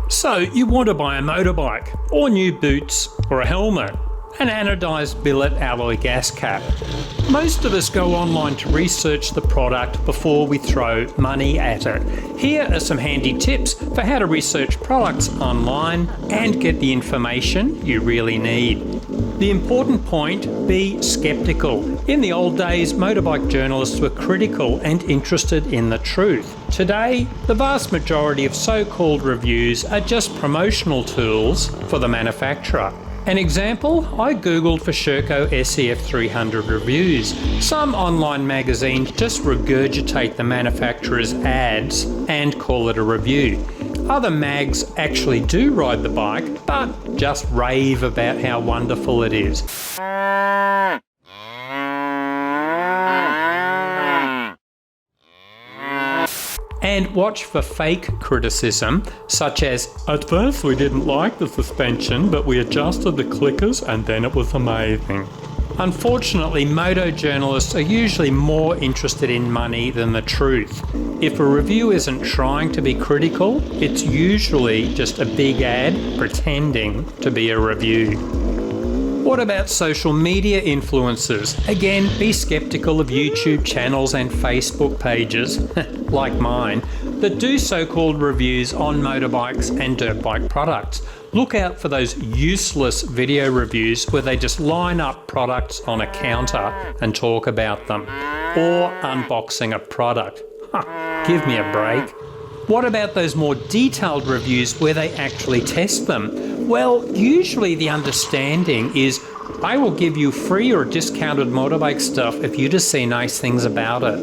So you want to buy a motorbike, or new boots, or a helmet, an anodised billet alloy gas cap. Most of us go online to research the product before we throw money at it. Here are some handy tips for how to research products online and get the information you really need. The important point, be skeptical. In the old days, motorbike journalists were critical and interested in the truth. Today, the vast majority of so-called reviews are just promotional tools for the manufacturer. An example, I googled for Sherco SEF 300 reviews. Some online magazines just regurgitate the manufacturer's ads and call it a review. Other mags actually do ride the bike, but just rave about how wonderful it is. And watch for fake criticism, such as, "At first we didn't like the suspension, but we adjusted the clickers and then it was amazing." Unfortunately, moto journalists are usually more interested in money than the truth. If a review isn't trying to be critical, it's usually just a big ad pretending to be a review. What about social media influencers? Again, be skeptical of YouTube channels and Facebook pages, like mine, that do so-called reviews on motorbikes and dirt bike products. Look out for those useless video reviews where they just line up products on a counter and talk about them, or unboxing a product. Give me a break. What about those more detailed reviews where they actually test them? Well, usually the understanding is, I will give you free or discounted motorbike stuff if you just say nice things about it.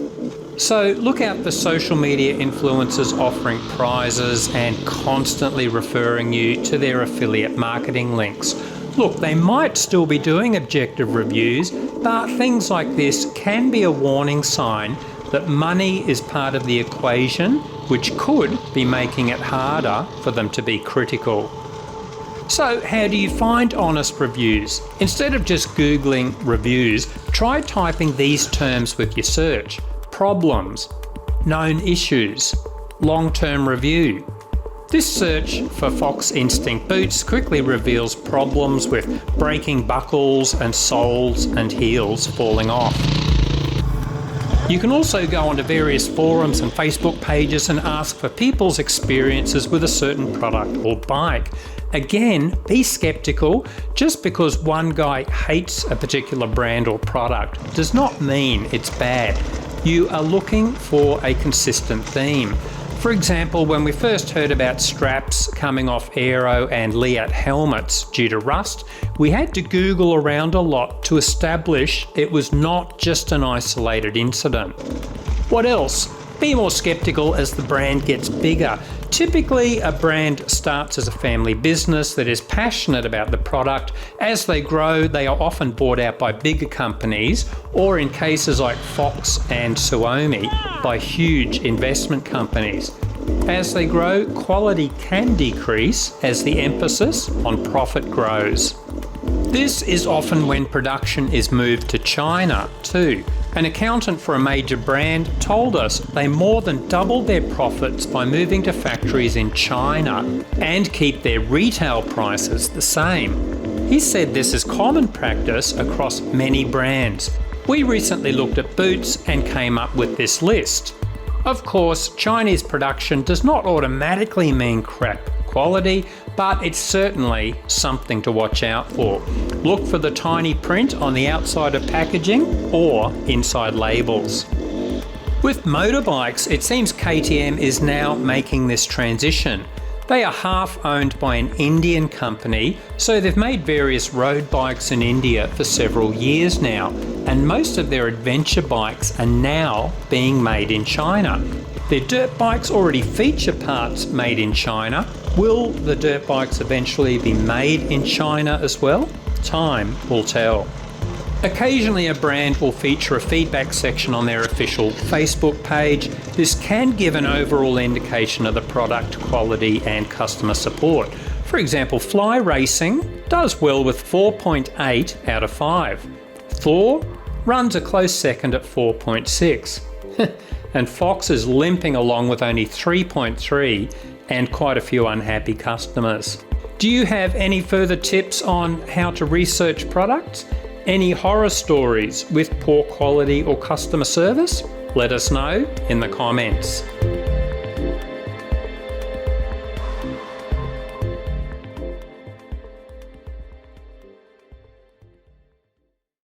So look out for social media influencers offering prizes and constantly referring you to their affiliate marketing links. Look, they might still be doing objective reviews, but things like this can be a warning sign that money is part of the equation, which could be making it harder for them to be critical. So how do you find honest reviews? Instead of just Googling reviews, try typing these terms with your search. Problems, known issues, long-term review. This search for Fox Instinct boots quickly reveals problems with breaking buckles and soles and heels falling off. You can also go onto various forums and Facebook pages and ask for people's experiences with a certain product or bike. Again, be skeptical. Just because one guy hates a particular brand or product does not mean it's bad. You are looking for a consistent theme. For example, when we first heard about straps coming off aero and Leat helmets due to rust, we had to Google around a lot to establish it was not just an isolated incident. What else? Be more skeptical as the brand gets bigger. Typically, a brand starts as a family business that is passionate about the product. As they grow, they are often bought out by bigger companies, or in cases like Fox and Suomi, by huge investment companies. As they grow, quality can decrease as the emphasis on profit grows. This is often when production is moved to China too. An accountant for a major brand told us they more than doubled their profits by moving to factories in China and keep their retail prices the same. He said this is common practice across many brands. We recently looked at boots and came up with this list. Of course, Chinese production does not automatically mean crap quality, but it's certainly something to watch out for. Look for the tiny print on the outside of packaging or inside labels. With motorbikes, it seems KTM is now making this transition. They are half owned by an Indian company, so they've made various road bikes in India for several years now, and most of their adventure bikes are now being made in China. Their dirt bikes already feature parts made in China. Will the dirt bikes eventually be made in China as well? Time will tell. Occasionally a brand will feature a feedback section on their official Facebook page. This can give an overall indication of the product quality and customer support. For example, Fly Racing does well with 4.8 out of 5. Thor runs a close second at 4.6. And Fox is limping along with only 3.3, and quite a few unhappy customers. Do you have any further tips on how to research products? Any horror stories with poor quality or customer service? Let us know in the comments.